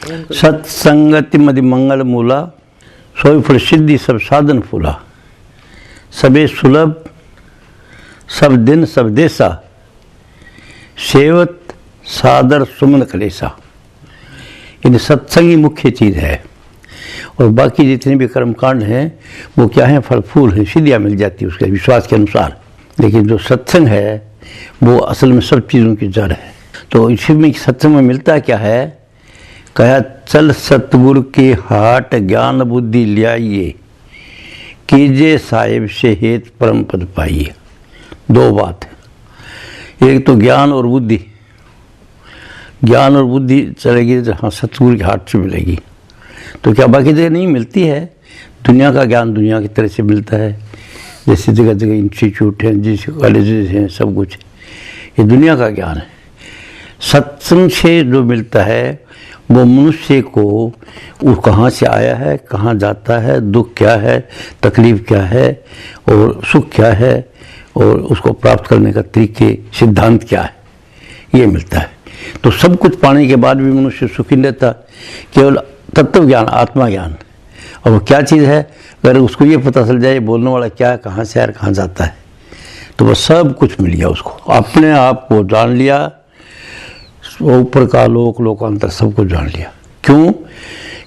सत्संगति मदि मंगल मूला, सोई फल सिद्धि सब साधन फूला। सबे सुलभ सब दिन सब देसा, सेवत सादर सुमन कलेसा। इन सत्संग ही मुख्य चीज़ है और बाकी जितने भी कर्मकांड हैं वो क्या है, फल फूल हैं, सिद्धियाँ मिल जाती है उसके विश्वास के अनुसार। लेकिन जो सत्संग है वो असल में सब चीज़ों की जड़ है। तो इसमें सत्संग में मिलता क्या है, कहा चल सतगुरु के हाट ज्ञान बुद्धि ल्याइए, कीजिए साहिब से हेत परम पद पाइए। दो बात है, एक तो ज्ञान और बुद्धि। ज्ञान और बुद्धि चलेगी तो हाँ सतगुरु के हाट से मिलेगी। तो क्या बाकी जगह नहीं मिलती है? दुनिया का ज्ञान दुनिया की तरह से मिलता है, जैसे जगह जगह इंस्टीट्यूट हैं, जैसे कॉलेजेस हैं, सब कुछ ये दुनिया का ज्ञान है। सत्संग से जो मिलता है वो मनुष्य को वो कहाँ से आया है, कहाँ जाता है, दुख क्या है, तकलीफ क्या है और सुख क्या है और उसको प्राप्त करने का तरीके सिद्धांत क्या है, ये मिलता है। तो सब कुछ पाने के बाद भी मनुष्य सुखी नहीं रहता, केवल तत्व ज्ञान आत्मा ज्ञान। और वो क्या चीज़ है, अगर उसको ये पता चल जाए बोलने वाला क्या है, कहाँ से आया, कहाँ जाता है, तो वह सब कुछ मिल गया उसको। अपने आप को जान लिया, ऊपर का लोक लोकांतर सब कुछ जान लिया। क्यों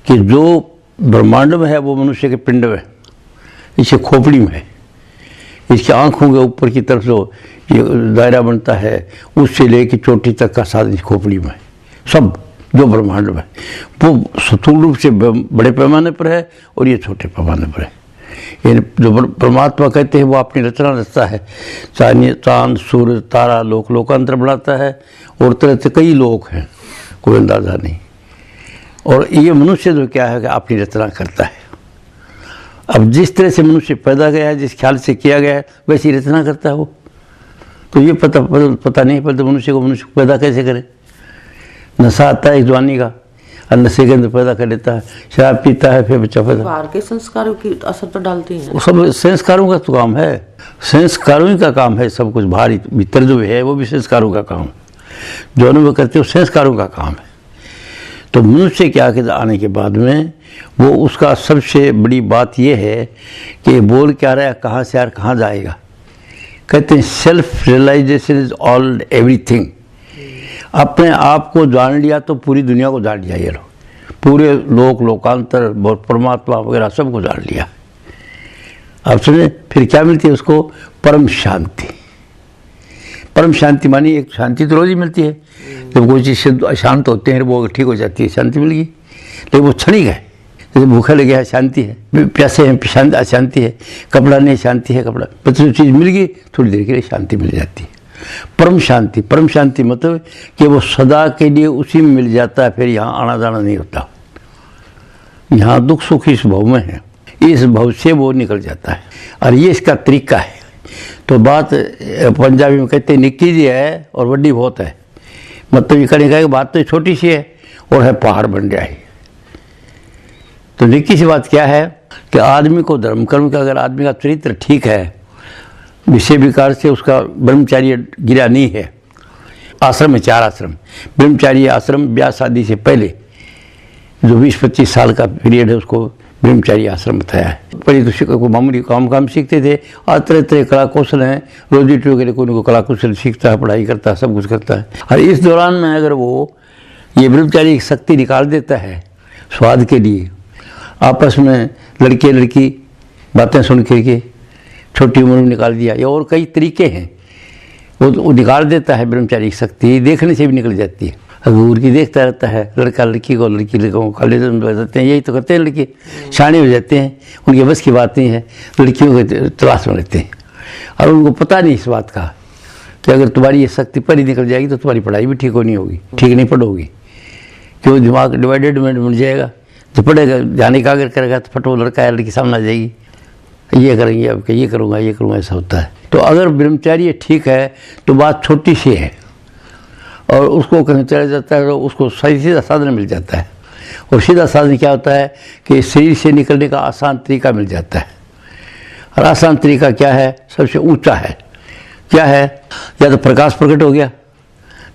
कि जो ब्रह्मांड में है वो मनुष्य के पिंड में, इसके खोपड़ी में है, इसकी आँखों के ऊपर की तरफ जो ये दायरा बनता है उससे लेकर चोटी तक का साधन इस खोपड़ी में सब जो ब्रह्मांड में वो स्थूल रूप से बड़े पैमाने पर है और ये छोटे पैमाने पर है। ये जो परमात्मा कहते हैं वो अपनी रचना रचता है, चाहे चांद सूर्य तारा लोक लोकांतर बनाता है और तरह से कई लोक हैं, कोई अंदाज़ा नहीं। और ये मनुष्य जो क्या है कि अपनी रचना करता है। अब जिस तरह से मनुष्य पैदा गया है, जिस ख्याल से किया गया है वैसी रचना करता है वो। तो ये पता नहीं पड़ता मनुष्य को पैदा कैसे करे। नशा आता है जवानी का और नशे के अंदर पैदा कर लेता है, शराब पीता है, फिर बच्चा पैदा। बाहर के संस्कारों की असर तो डालती है। वो सब संस्कारों का तो काम है, संस्कारों ही का काम है सब कुछ। बाहर भीतर जो है वो भी संस्कारों का काम है, जो अनुभव करते हो संस्कारों का काम है। तो मनुष्य के आगे आने के बाद में वो उसका सबसे बड़ी बात ये है कि बोल क्या रहा है, कहाँ से यार कहाँ जाएगा। कहते हैं self realization is all everything. अपने आप को जान लिया तो पूरी दुनिया को जान लिया, ये लोग पूरे लोक लोकांतर परमात्मा वगैरह सब को जान लिया। अब सुने फिर क्या मिलती है उसको, परम शांति। परम शांति मानी एक शांति तो रोज ही मिलती है, जब कोई चीज़ से अशांत होते हैं वो ठीक हो जाती है, शांति मिल गई। लेकिन वो क्षणिक है, जैसे भूखा लगे है शांति है, प्यासे हैं अशांति है, कपड़ा नहीं शांति है, कपड़ा बस चीज़ मिल गई थोड़ी देर के लिए शांति मिल जाती है। परम शांति मतलब कि वो सदा के लिए उसी में मिल जाता है, फिर यहाँ आना जाना नहीं होता। यहाँ दुख सुख इस भाव में है, इस भाव से वो निकल जाता है और ये इसका तरीका है। तो बात पंजाबी में कहते हैं निक्की जी है और बड़ी बहुत है, मतलब ये कहने का बात तो छोटी सी है और है पहाड़ बन गया है। तो निक्की सी बात क्या है कि आदमी को धर्म कर्म का अगर आदमी का चरित्र ठीक है, विषय विकार से उसका ब्रह्मचार्य गिरा नहीं है। आश्रम है 4 आश्रम, ब्रह्मचार्य आश्रम ब्याह शादी से पहले जो 20-25 साल का पीरियड है उसको ब्रह्मचार्य आश्रम बताया है। पहले तो को मामूली काम सीखते थे और तरह तरह कला कौशल हैं, रोजी रोटी के लिए कोई को कला कौशल सीखता है, पढ़ाई करता है, सब कुछ करता है। और इस दौरान में अगर वो ये ब्रह्मचार्य की शक्ति निकाल देता है स्वाद के लिए, आपस में लड़के लड़की बातें सुन के छोटी उम्र में निकाल दिया, या और कई तरीके हैं वो निकाल देता है ब्रह्मचारी की शक्ति, देखने से भी निकल जाती है। अगूर की देखता रहता है, लड़का लड़की को, लड़की लड़कों को कॉलेज में जाते हैं, यही तो करते हैं लड़के, शाने हो जाते हैं, उनके बस की बात नहीं है, लड़कियों को तलाश में रहते हैं। और उनको पता नहीं इस बात का कि अगर तुम्हारी ये शक्ति पर ही निकल जाएगी तो तुम्हारी पढ़ाई भी ठीक नहीं होगी, ठीक नहीं पढ़ोगी, क्यों दिमाग डिवाइडेड में बन जाएगा। जो पढ़ेगा जाने का अगर करेगा तो फटो लड़का या लड़की सामने आ जाएगी, ये करेंगे अब ये करूँगा ऐसा होता है। तो अगर ब्रह्मचार्य ठीक है तो बात छोटी सी है और उसको कहीं चला जाता है तो उसको सही सीधा साधन मिल जाता है। और सीधा साधन क्या होता है कि शरीर से निकलने का आसान तरीका मिल जाता है। और आसान तरीका क्या है, सबसे ऊंचा है, क्या है, या तो प्रकाश प्रकट हो गया,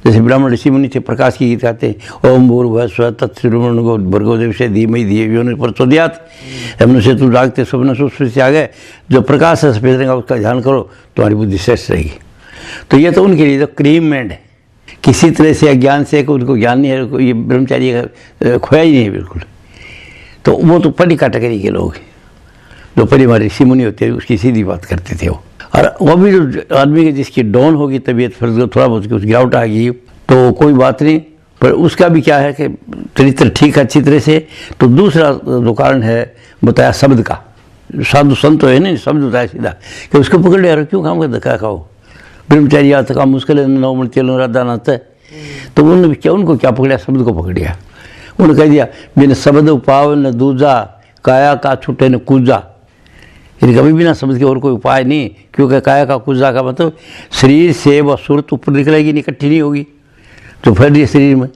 जैसे ब्राह्मण ऋषि मुनि थे, प्रकाश की गीत गाते हैं, ओम भूर्भुवः स्वः तत्सवितुर्वरेण्यं भर्गो देवस्य धीमहि धियो यो नः प्रचोदयात्। मनुष्य तुम जागते स्वप्न सुषुप्ति से आ गए, जो प्रकाश है सफेद रंग का उसका ध्यान करो, तुम्हारी बुद्धि श्रेष्ठ रहेगी। तो ये तो उनके लिए जो क्रीम एंड है, किसी तरह से अज्ञान से उनको ज्ञान नहीं है, ये ब्रह्मचारी खोया ही नहीं है बिल्कुल। तो वो तो परी कैटेगरी के लोग हैं, जो परी हमारे ऋषि मुनि होते हैं, उसकी सीधी बात करते थे वो। और वो भी जो आदमी की जिसकी डाउन होगी तबीयत, फिर थोड़ा बहुत कुछ गिरावट आ गई तो कोई बात नहीं, पर उसका भी क्या है कि चरित्र ठीक है अच्छी तरह से। तो दूसरा जो कारण है बताया शब्द का, साधु संत तो है नहीं, शब्द बताया सीधा कि उसको पकड़ लिया, क्यों काम कर क्या खाओ, ब्रह्मचारी आता काम मुश्किल है, 9 मिनट चलो राधा नाता है। तो उन्होंने क्या, उनको क्या पकड़ा, शब्द को पकड़ लिया। उन्होंने कह दिया बिन शब्द उपाव न दूजा, काया का छुटे न कूजा। यानी कभी बिना शब्द के और कोई उपाय नहीं, क्योंकि काया का कूजा का मतलब शरीर से वह सुरत ऊपर निकलेगी नहीं, इकट्ठी नहीं होगी, तो फैल रही शरीर में।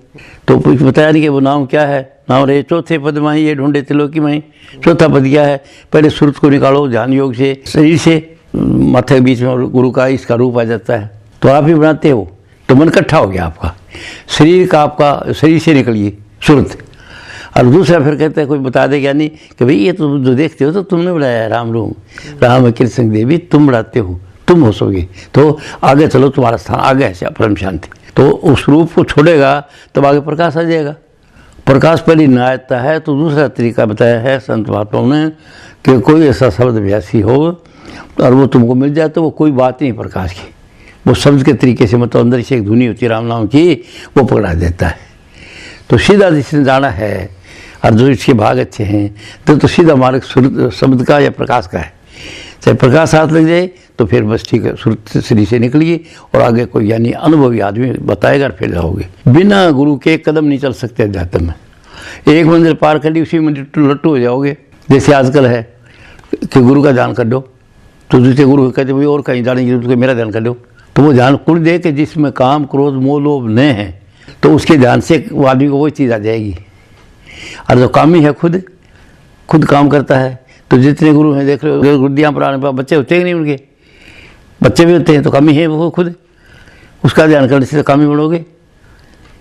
तो कुछ बताया नहीं कि वो नाम क्या है, नाम रहे चौथे पद में ही ये ढूंढे त्रिलोकी में ही, चौथा पद क्या है, पहले सुरत को निकालो ध्यान योग से, शरीर से माथे के बीच में गुरु का इसका रूप आ जाता है, तो आप ही बनाते हो, तो मन इकट्ठा हो गया आपका, शरीर का आपका शरीर से निकल गई सुरत। और दूसरा फिर कहते हैं कोई बता दे क्या नहीं कि भाई ये तो जो देखते हो तो तुमने बढ़ाया है, राम रूम राम कृष्ण देवी तुम बढ़ाते हो, तुम होसोगे, तो आगे चलो तुम्हारा स्थान आगे है परम शांति। तो उस रूप को छोड़ेगा तब आगे प्रकाश आ जाएगा। प्रकाश पहली न्यायता है। तो दूसरा तरीका बताया है संत महात्माओं ने कि कोई ऐसा शब्द अभ्यासी हो और वो तुमको मिल जाए तो वो कोई बात नहीं प्रकाश की, वो शब्द के तरीके से मतलब अंदर से एक धुनी होती है राम नाम की, वो पकड़ा देता है। तो सीधा जिसने जाना है और जो इसके भाग अच्छे हैं तो सीधा मार्ग शब्द का या प्रकाश का है। चाहे प्रकाश हाथ लग जाए तो फिर बस ठीक है, सुरत शरीर से निकलिए और आगे कोई यानी अनुभवी आदमी बताएगा और फिर जाओगे। बिना गुरु के कदम नहीं चल सकते अध्यात्म में। एक मंजिल पार कर ली उसी में लट्टू हो जाओगे। जैसे आजकल है कि गुरु का ध्यान कर दो, तो दूसरे गुरु कहते भाई और कहीं जाने की जरूरत, मेरा ध्यान कर दो, तो वो ध्यान कुल दे के जिसमें काम क्रोध मोह लोभ न है तो उसके ध्यान से आदमी को वो चीज़ आ जाएगी। और जो कामी है खुद काम करता है, तो जितने गुरु हैं देख लो, गुरुदियाँ पुराने पर बच्चे होते हैं नहीं, उनके बच्चे भी होते हैं, तो कामी है वो खुद, उसका ध्यान करने से तो कामी बढ़ोगे।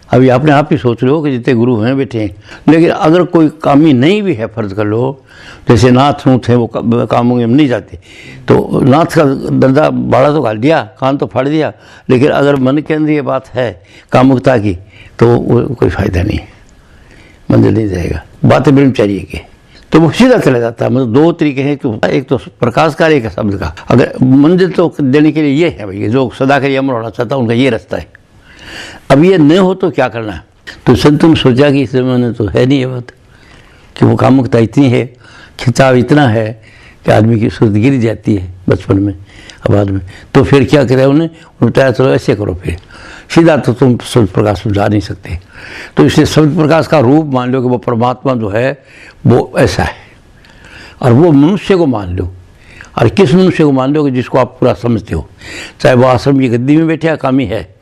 अभी आपने आप ही सोच लो कि जितने गुरु हैं बैठे हैं, लेकिन अगर कोई कामी नहीं भी है, फर्ज कर लो जैसे नाथ नूथ हैं वो कामों में नहीं जाते, तो नाथ का दर्जा बाड़ा तो घाल दिया, कान तो फाड़ दिया, लेकिन अगर मन के अंदर ये बात है कामुकता की तो वो कोई फ़ायदा नहीं है, मंदिर नहीं जाएगा। बात है ब्रह्मचारी की, तो वो सीधा चला जाता है। मतलब 2 तरीके हैं, तो एक तो प्रकाश का, एक शब्द का। अगर मंदिर तो देने के लिए ये है भाई, जो सदा के लिए अमर होना चाहता है उनका ये रास्ता है। अब ये न हो तो क्या करना है? तो संतों ने सोचा कि इस जमाने तो है नहीं ये बात कि वो कामुकता इतनी है, खिंचाव इतना है कि आदमी की सूरत गिर जाती है बचपन में, अब बाद में। तो फिर क्या करे उन्हें बताया, चलो ऐसे करो, फिर सीधा तो तुम शब्द प्रकाश में जा नहीं सकते। तो इसलिए शब्द प्रकाश का रूप मान लो कि वो परमात्मा जो है वो ऐसा है, और वो मनुष्य को मान लो। और किस मनुष्य को मान लो कि जिसको आप पूरा समझते हो, चाहे वो आश्रम की गद्दी में बैठा कामी है,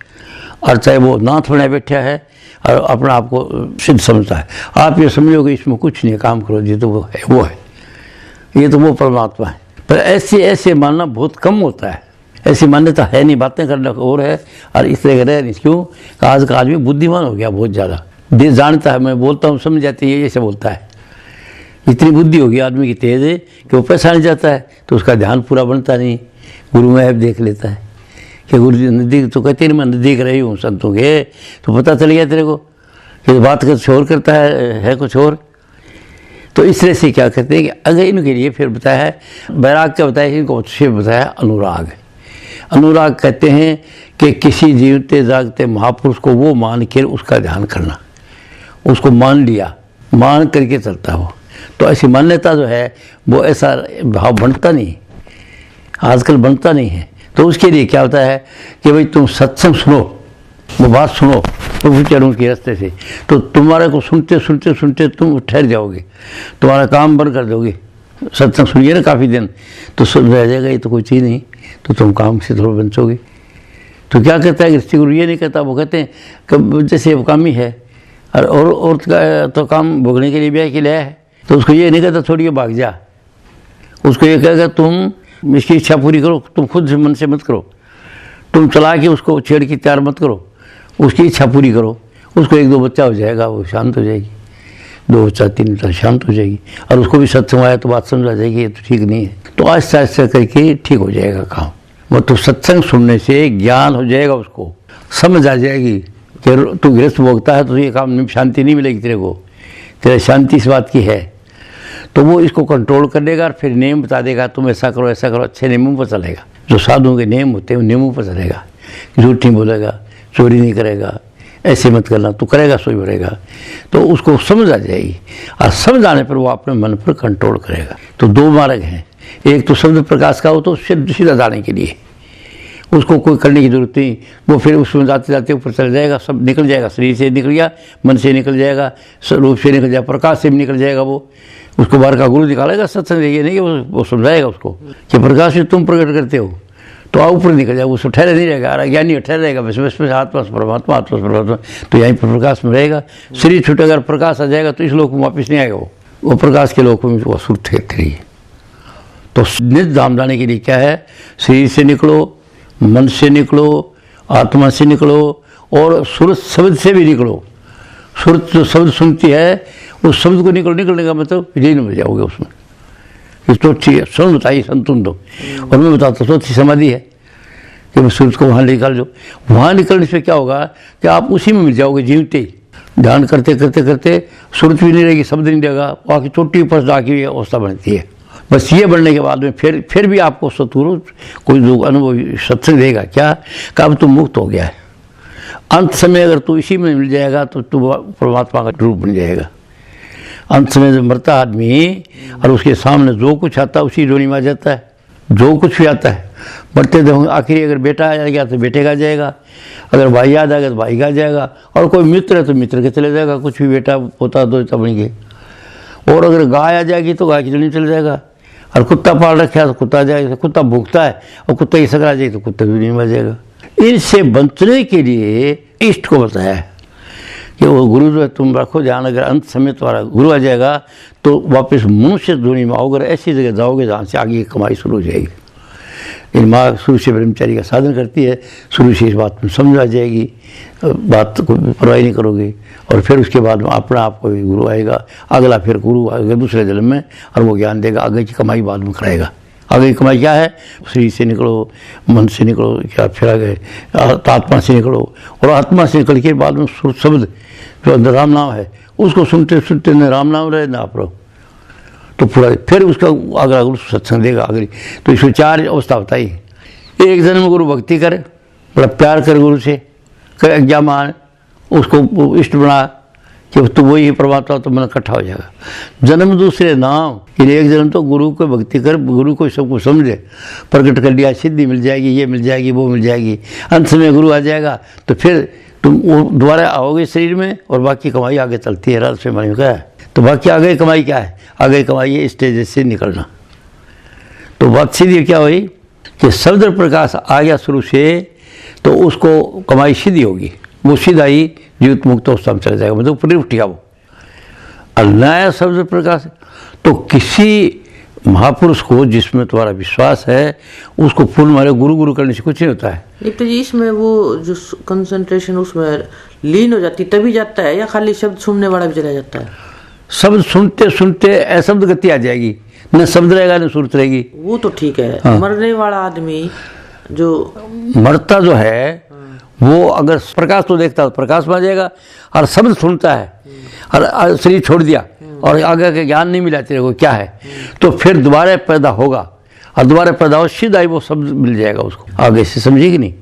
और चाहे वो नाथ बनाए बैठा है और अपना आप को सिद्ध समझता है। आप ये समझोगे इसमें कुछ नहीं, काम करो जी, तो वो है, ये तो वो परमात्मा है। पर ऐसे मानना बहुत कम होता है, ऐसी मान्यता है नहीं, बातें करना और है। और इस तरह रह नहीं, क्यों? आज का आदमी बुद्धिमान हो गया बहुत ज़्यादा, देश जानता है, मैं बोलता हूँ समझ जाती है, ऐसे बोलता है। इतनी बुद्धि होगी आदमी की तेज़ है कि वो पैसा नहीं जाता है तो उसका ध्यान पूरा बनता नहीं, गुरु में देख लेता है कि गुरु जी नज़दीक, तो कहते नहीं मैं नज़दीक रही हूँ संतों के, तो पता चल गया तेरे को कि बात कुछ और करता है कुछ और। तो इस तरह से क्या कहते हैं कि अगर इनके लिए फिर बताया है वैराग का, बताया इनको फिर बताया अनुराग। अनुराग कहते हैं कि किसी जीवते जागते महापुरुष को वो मान कर उसका ध्यान करना, उसको मान लिया, मान करके चलता हो। तो ऐसी मान्यता जो है वो ऐसा भाव बनता नहीं, आजकल बनता नहीं है। तो उसके लिए क्या होता है कि भाई तुम सत्संग सुनो, वो बात सुनो प्रभु चरणों के रास्ते से, तो तुम्हारे को सुनते सुनते सुनते तुम ठहर जाओगे, तुम्हारा काम बंद कर दोगे। सत्संग सुनिए ना काफ़ी दिन तो सुन रह जाएगा, ये तो कोई चीज़ नहीं, तो तुम काम से थोड़ा बचोगे। तो क्या कहता है गृहस्थी गुरु, ये नहीं कहता, वो कहते हैं कि जैसे वो कामी है और औरत का तो काम भोगने के लिए ब्याह के लिए है, तो उसको ये नहीं कहता छोड़िए भाग जा, उसको ये कहेगा तुम इसकी इच्छा पूरी करो, तुम खुद से मन से मत करो, तुम चला के उसको छेड़ के तैयार मत करो, उसकी इच्छा पूरी करो, उसको 1-2 बच्चा हो जाएगा, वो शांत हो जाएगी, 2 बच्चा 3 बच्चा शांत हो जाएगी, और उसको भी सत्संग आया तो बात समझ आ जाएगी ये तो ठीक नहीं है, तो आहिस्ता आहिस्ता करके ठीक हो जाएगा काम। वो तो सत्संग सुनने से ज्ञान हो जाएगा, उसको समझ आ जाएगी कि तू गृहस्थ भोगता है तो ये काम में शांति नहीं मिलेगी तेरे को, तेरा शांति इस बात की है, तो वो इसको कंट्रोल कर देगा और फिर नियम बता देगा, तुम ऐसा करो ऐसा करो, अच्छे नियमों पर चलेगा। जो साधुओं के नियम होते हैं उन नियमों पर चलेगा, झूठ नहीं बोलेगा, चोरी नहीं करेगा, ऐसे मत करना, तू करेगा सो ही भरेगा, तो उसको समझ आ जाएगी, और समझ आने पर वो अपने मन पर कंट्रोल करेगा। तो 2 मार्ग हैं, एक तो शब्द प्रकाश का हो तो सीधा जाने के लिए, उसको कोई करने की जरूरत नहीं, वो फिर उसमें जाते जाते ऊपर चल जाएगा, सब निकल जाएगा, शरीर से निकल गया, मन से निकल जाएगा, रूप से निकल जाएगा, प्रकाश से भी निकल जाएगा, वो उसको बाहर का गुरु दिखाएगा सत्संग, ये नहीं वो समझाएगा उसको कि प्रकाश से तुम प्रकट करते हो, तो आप ऊपर निकल जाएगा, उसको ठहरे नहीं रहेगा, अरे ज्ञानी ठहरे रहेगा, बस आत्मा से परमात्मा, आत्मा से परमात्मा, तो यहीं पर प्रकाश में रहेगा। शरीर छूटेगा, अगर प्रकाश आ जाएगा तो इस लोक में वापस नहीं आएगा, वो प्रकाश के लोक में वो सुर ठहरती है। तो निज धाम जाने के लिए क्या है, शरीर से निकलो, मन से निकलो, आत्मा से निकलो, और सुरत शब्द से भी निकलो। सुरत जो शब्द सुनती है उस शब्द को निकलने का मतलब विलीन हो जाओगे उसमें। ये तो ठीक है, सुन बताइए संतुन दो, और मैं बताता हूँ समाधि है कि मैं सूरज को वहाँ निकाल दो, वहाँ निकलने से क्या होगा कि आप उसी में मिल जाओगे जीवते ही। ध्यान करते करते करते सूरज भी नहीं रहेगी, शब्द नहीं रहेगा, वहाँ की चोटी पर जाके अवस्था बनती है। बस ये बढ़ने के बाद में फिर भी आपको सतगुरु कोई जो अनुभव सत्संग देगा क्या कि अब तू मुक्त हो गया है। अंत समय अगर तू इसी में मिल जाएगा तो तू परमात्मा का रूप बन जाएगा। अंत समय जो मरता आदमी और उसके सामने जो कुछ आता है उसी जोनी में आ जाता है, जो कुछ भी आता है मरते तो आखिरी अगर बेटा आ जाएगा तो बेटे का जाएगा, अगर भाई याद आ गया तो भाई का जाएगा, और कोई मित्र है तो मित्र के चले जाएगा, कुछ भी बेटा पोता दोता बन गए। और अगर गाय आ जाएगी तो गाय की जोनी चले जाएगा, और कुत्ता पाल रखा है तो कुत्ता आ जाएगा, कुत्ता भूखता है और कुत्ता की सकरा जाएगी तो कुत्ता भी नहीं आ जाएगा। इनसे बचने के लिए इष्ट को बताया है कि वो गुरु जो है तुम रखो ध्यान, अगर अंत समय तुम्हारा गुरु आ जाएगा तो वापस मनुष्य दुनिया में आओगे, ऐसी जगह जाओगे जहाँ से आगे की कमाई शुरू हो जाएगी। इन माँ शुरू से ब्रह्मचारी का साधन करती है, शुरू से इस बात में समझ आ जाएगी, बात को परवाही नहीं करोगे, और फिर उसके बाद में अपना आप को गुरु आएगा, अगला फिर गुरु आएगा दूसरे जन्म में, और वो ज्ञान देगा, आगे की कमाई बाद में कराएगा। आगे की कमाई क्या है, शरीर से निकलो, मन से निकलो, क्या फिर आगे आत्मा से निकलो, और आत्मा से निकल के बाद में शब्द जो अंदर राम नाम है उसको सुनते सुनते न राम नाम रहे ना आप रहो, तो पूरा फिर उसका अगला गुरु सत्संग देगा अगली। तो इसमें 4 अवस्था बताई। एक जन्म गुरु भक्ति कर, बड़ा प्यार कर गुरु से, कर आज्ञा मान, उसको इष्ट बना कि तो वही परमात्मा, तो मन इकट्ठा हो जाएगा। जन्म दूसरे नाम, एक जन्म तो गुरु को भक्ति कर, गुरु को सब कुछ समझे, प्रकट कर लिया, सिद्धि मिल जाएगी, ये मिल जाएगी, वो मिल जाएगी, अंत में गुरु आ जाएगा तो फिर तुम दोबारा आओगे शरीर में, और बाकी कमाई आगे चलती है। रात से मालूम क्या है, तो बाकी आगे कमाई क्या है, आगे कमाई है स्टेज से निकलना। तो बात सीधी क्या हुई कि शब्द प्रकाश आ गया शुरू से, तो उसको कमाई सीधी होगी, वो सीधा ही जीवित मुक्त अवस्था में चला जाएगा, मतलब ऊपर उठेगा वो। और नया शब्द प्रकाश, तो किसी महापुरुष को जिसमें तुम्हारा विश्वास है उसको पूर्ण मारे गुरु गुरु करने से कुछ नहीं होता है। एक तो इसमें वो जो कंसंट्रेशन उसमें लीन हो जाती तभी जाता है, या खाली शब्द सुनने वाला भी चला जाता है? शब्द सुनते सुनते अशब्द गति आ जाएगी, न शब्द रहेगा न सूरत रहेगी। वो तो ठीक है। हाँ। मरने वाला आदमी जो मरता जो है वो अगर प्रकाश तो देखता है तो प्रकाश में आ जाएगा, और शब्द सुनता है और शरीर छोड़ दिया और आगे का ज्ञान नहीं मिला तेरे को क्या है, तो फिर दोबारा पैदा होगा, और दोबारा पैदा हो सीधा ही वो शब्द मिल जाएगा उसको। आगे से समझेगी नहीं,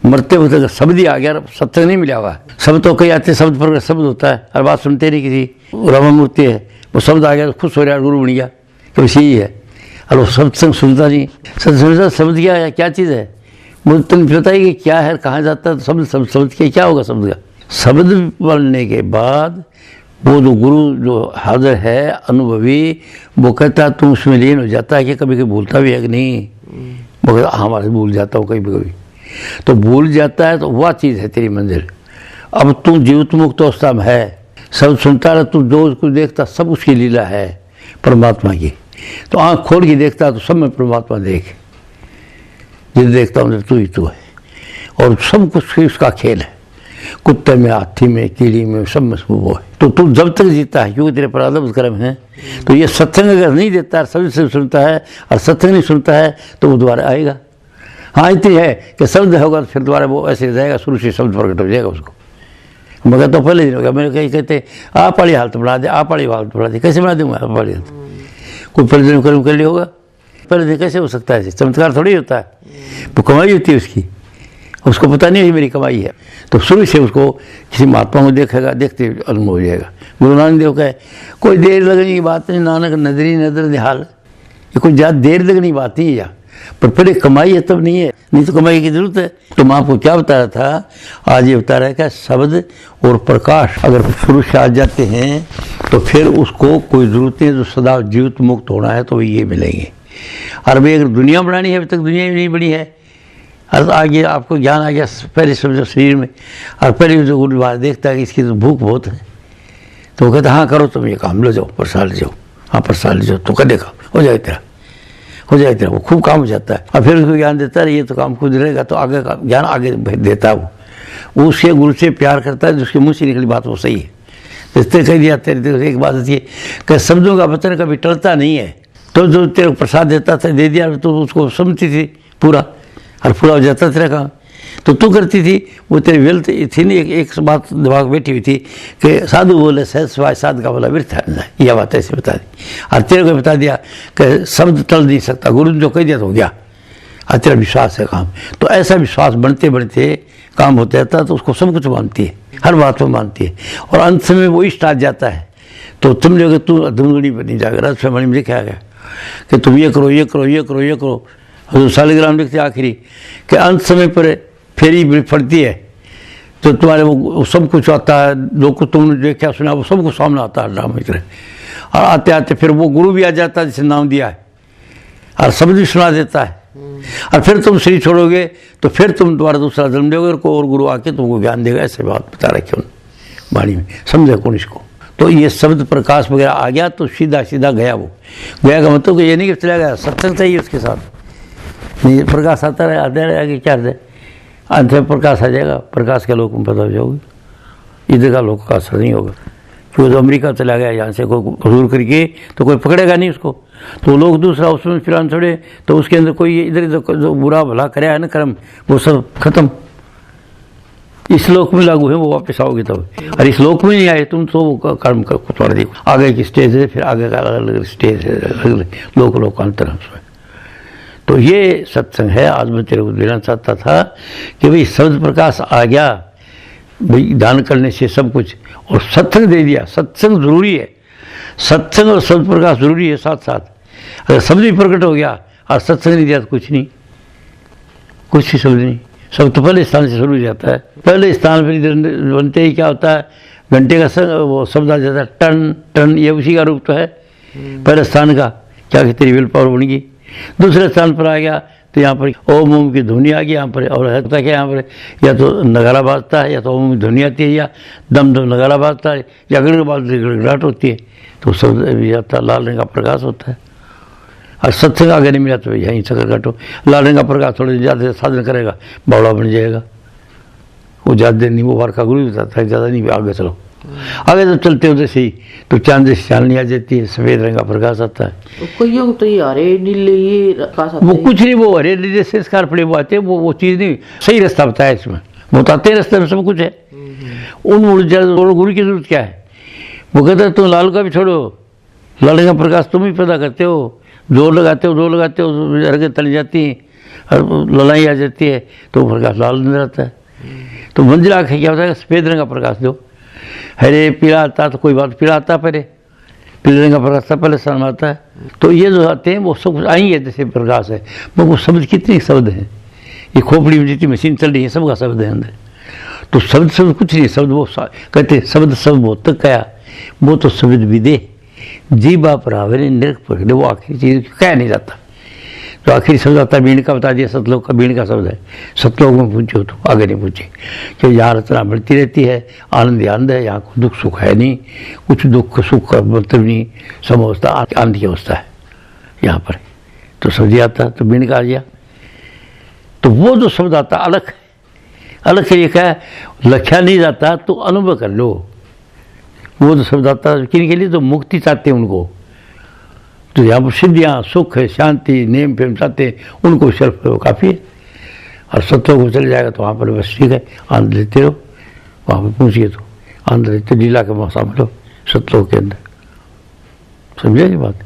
मरते वक्त शब्द ही आ गया, सत्य नहीं मिला हुआ। शब्द तो कई आते शब्द पर शब्द होता है, हर बात सुनते नहीं, किसी रमा मूर्ति है वो शब्द आ गया तो खुश हो रहा है, गुरु बन गया, तो बस यही है। और वो सत्संग सुनता नहीं, सत्संग समझ गया है क्या चीज़ है, मुझे तुम पता ही कि क्या है, कहाँ जाता है, शब्द समझ के क्या होगा शब्द का। शब्द पढ़ने के बाद वो जो गुरु जो हाजिर है अनुभवी, वो कहता है तुम उसमें लीन हो जाता है कि कभी कभी भूलता भी है कि नहीं, वो कहता हमारे भूल जाता हूँ कभी कभी, तो भूल जाता है, तो वह चीज़ है तेरी मंजिल। अब तू जीवित मुक्त अवस्था में है, सब सुनता रहे, तू जो कुछ देखता सब उसकी लीला है परमात्मा की, तो आँख खोल के देखता तो सब में परमात्मा देख, जिसे देखता हूँ तू ही तू है, और सब कुछ उसका खेल है। कुत्ते में, हाथी में, कीड़ी में, सब में वो है। तो तू जब तक जीता है क्योंकि तेरे प्रारब्ध कर्म है। तो ये सत्संग अगर नहीं देता, सब से सुनता है और सत्संग नहीं सुनता है तो वो दोबारा आएगा। हाँ इतनी है कि शब्द होगा तो फिर दोबारा वो ऐसे जाएगा, शुरू से शब्द प्रकट हो जाएगा उसको। मगर तो पहले दिन होगा, मेरे कहीं कहते आप वाली हालत बना दे, आप वाली हालत बना दे, कैसे बना दूंगा आप वाली हालत? कोई पहले दिन कर्म कर लिया होगा, पहले दिन कैसे हो सकता है? चमत्कार थोड़ी होता है, वो कमाई होती है उसकी, उसको पता नहीं है मेरी कमाई है। तो शुरू से उसको किसी महात्मा को देखेगा, देखते अनुभव हो जाएगा। गुरु नानक देव का है कोई देर लगने की बात नहीं, नानक नजरी नजर निहाल, ये कोई ज़्यादा देर लगने की बात नहीं है यार, पर पहले कमाई है तब नहीं है, नहीं तो कमाई की जरूरत है। तो मैं आपको क्या बता रहा था, आज ये बता रहा है कि शब्द और प्रकाश अगर पुरुष आ जाते हैं तो फिर उसको कोई जरूरत नहीं, जो सदा जीवित मुक्त होना है तो ये मिलेंगे। और भाई अगर दुनिया बनानी है, अभी तक दुनिया ही नहीं बनी है, और आगे आपको ज्ञान आ गया पहले समझो शरीर में, और पहले जो गुरु बात देखता है कि इसकी तो भूख बहुत है, तो वो कहता हाँ करो तुम ये काम, ले जाओ प्रसाद ले जाओ, हाँ प्रसाद ले जाओ, तो कर देखा हो जाएगा तेरा, हो जाएगा तेरा, वो खूब काम हो जाता है। और फिर उसको ज्ञान देता है, ये तो काम खुद रहेगा, तो आगे का ज्ञान आगे देता है वो उसके गुरु से प्यार करता है, जिसके मुँह से निकली बात वो सही है। जिसने कह दिया तेरे एक बात होती है कि शब्दों का वचन कभी टलता नहीं है, तो जो तेरे को प्रसाद देता था दे दिया तो उसको समझती थी पूरा, और पूरा हो जाता तेरा काम। तो तू करती थी, वो तेरी वेल्थ थी नहीं, एक बात दिमाग बैठी हुई थी कि साधु बोले सहज सवाय साध का बोला व्यर्थ है, यह बात ऐसे बता दी, और तेरे को बता दिया कि शब्द टल नहीं सकता, गुरु ने जो कह दिया तो हो गया, और तेरा विश्वास है काम। तो ऐसा विश्वास बढ़ते बढ़ते काम होता जाता है, तो उसको सब कुछ मानती है, हर बात में मानती है, और अंत में वो इष्ट आ जाता है। तो तुम लोग तू अधमगढ़ी पर नहीं जाकर रसमणि में लिखा गया कि तुम ये करो ये करो ये करो ये करो। हजूर सालिग्राम लिखते आखिरी कि अंत समय पर फेरी फटती है तो तुम्हारे वो सब कुछ आता है, जो कुछ तुमने देखा सुना वो सब कुछ सामने आता है ड्रामा की तरह, और आते आते फिर वो गुरु भी आ जाता है जिसे नाम दिया है, और शब्द भी सुना देता है, और फिर तुम शरीर छोड़ोगे तो फिर तुम दोबारा दूसरा जन्म दोगे, और गुरु आके तुमको ज्ञान देगा। ऐसे बात बता रखी उन्होंने वाणी में, समझे कौन इसको। तो ये शब्द प्रकाश वगैरह आ गया तो सीधा सीधा गया, वो गया का मतलब ये नहीं कि चला गया, सत्संग चाहिए उसके साथ, नहीं प्रकाश आता रहे आते रहे, आगे क्या है अंत में प्रकाश आ जाएगा, प्रकाश के लोग में पता हो जाओगे, इधर का लोग का असर नहीं होगा। क्योंकि तो अमेरिका चला गया यहाँ से कोई हजूर करके तो कोई पकड़ेगा नहीं उसको, तो लोग दूसरा उसमें फिर छोड़े तो उसके अंदर कोई इधर जो बुरा भला करे है ना कर्म, वो सब खत्म। इस लोक में लागू है, वो वापस आओगे तब, और इस लोक में नहीं आए तुम तो वो कर्म को थोड़ा देखो, आगे की स्टेज है, फिर आगे का अलग अलग स्टेज है, अलग लोकांतर है। तो ये सत्संग है। आज मैं तेरे को देना चाहता था कि भाई शब्द प्रकाश आ गया, भाई दान करने से सब कुछ, और सत्संग दे दिया, सत्संग जरूरी है, सत्संग और शब्द प्रकाश जरूरी है साथ साथ। अगर शब्द भी प्रकट हो गया और सत्संग नहीं दिया तो कुछ नहीं, कुछ ही शब्द नहीं, सब तो पहले स्थान से शुरू हो जाता है। पहले स्थान पर इधर बनते ही क्या होता है, घंटे का वो शब्द आ जाता है टन टन, ये उसी का रूप तो है पहले स्थान का, क्या कि तेरी विल पावर बन गई। दूसरे स्थान पर आ गया तो यहाँ पर ओम ओम की ध्वनि आ गई यहाँ पर, और है क्या यहाँ पर या तो नगारा बाजता है, या तो ओम की ध्वनि आती है, या दम दम नगारा बाजता है, या गड़गड़ाहट होती है, तो शब्द जाता लाल रंग का प्रकाश होता है। और सत्संग आगे नहीं मिला तो यहीं चक्कर काटो, लाल रंग का प्रकाश थोड़े ज़्यादा साधन करेगा, बावड़ा बन जाएगा, वो ज़्यादा देर नहीं, वो बार का गुरु बताता है, ज़्यादा नहीं आगे चलो, आगे तो चलते हो जैसे ही तो चांद जैसी चांदनी आ जाती है, सफेद रंग का प्रकाश आता है। कोई तो ये हरे नीले ये प्रकाश आता वो है, कुछ नहीं, वो हरे नीले संस्कार पड़े वो आते हैं, वो चीज़ नहीं, सही रास्ता बताया इसमें, बताते हैं रास्ते में सब कुछ है। उन गुरु की जरूरत क्या है, वो कहते हैं तुम लाल का भी छोड़ो, लाल का प्रकाश तुम ही पैदा करते हो, जोर लगाते हो हरकत तली जाती है और लड़ाई आ जाती है तो प्रकाश लाल नजर आता है। तो मंजिल आके क्या होता है, सफेद रंग का प्रकाश दो, हरे पीला आता तो कोई बात, पीला आता पहले, पीले रंग का प्रकाश पहले स्थान आता है। तो ये जो आते हैं वो सब कुछ आई है जैसे प्रकाश है, वो शब्द कितने शब्द हैं, ये खोपड़ी में जितनी मशीन चल रही है सबका शब्द है अंदर। तो शब्द कुछ नहीं, शब्द वो कहते शब्द सब वो तक कया, वो तो शब्द विदे जीवा परावरे नृक पकड़े, वो आखिरी चीज कह नहीं जाता। तो आखिरी शब्द आता है बीण का, बता दिया सतलोक का, बीण का शब्द है, सतलोक में पूछो तो आगे नहीं पूछे, क्योंकि यहाँ रचना बढ़ती रहती है, आनंद आनंद है, यहाँ दुख सुख है नहीं, कुछ दुख सुख का मतलब नहीं, समवस्था आनंद की अवस्था है यहाँ पर। तो शब्द आता तो बीण का आ गया, तो वो जो शब्द आता अलग है, अलग से ये क्या है, लखा नहीं जाता तो अनुभव कर लो। वो तो शब्द आता है किन के लिए, तो मुक्ति चाहते हैं उनको, तो यहाँ पर सिद्धियाँ, सुख है, शांति, नेम प्रेम चाहते हैं, उनको सिर्फ वो काफ़ी है। और सत्व को चले जाएगा तो वहाँ पर बस ठीक है, आनंद लेते रहो। वहाँ पर पहुँचिए तो आनंद लेते, लीला के मौसम में लो सत्व के अंदर, समझे की बात।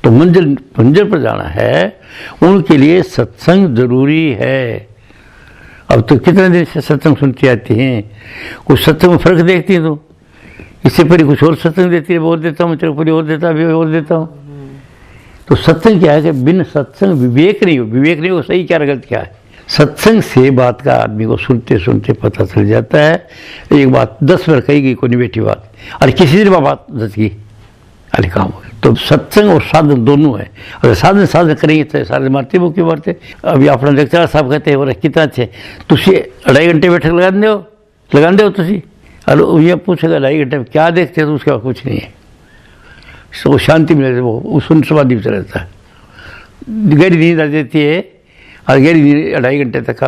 तो मंजिल पर जाना है, उनके लिए सत्संग जरूरी है। अब तो कितने दिन से सत्संग सुनती आती हैं, कुछ सत्संग में फर्क देखती हैं तो इससे पहले कुछ और सत्संग देती है, और देता हूँ, चरपरी और देता, अभी और देता हूँ। तो सत्संग क्या है कि बिन सत्संग विवेक नहीं हो, विवेक नहीं हो सही क्या गलत क्या है। सत्संग से बात का आदमी को सुनते सुनते पता चल जाता है। एक बात 10 बार कही गई कोई नहीं बैठी बात, और किसी दिन बात दस की अरे काम हो। तो सत्संग और साधन दोनों है। अगर साधन करेंगे तो सारे मारते वो क्यों मारते। अभी अपना लेक्चर साहब कहते हैं कितना अच्छे तुझे 2.5 घंटे बैठक लगा दो तुझी, और ये पूछेगा 2.5 घंटे में क्या देखते हो, तो उसके बाद कुछ नहीं है, वो शांति मिले, वो सुन समाधि में रहता है। गहरी नींद आ जाती है, और गहरी नींद 2.5 घंटे तक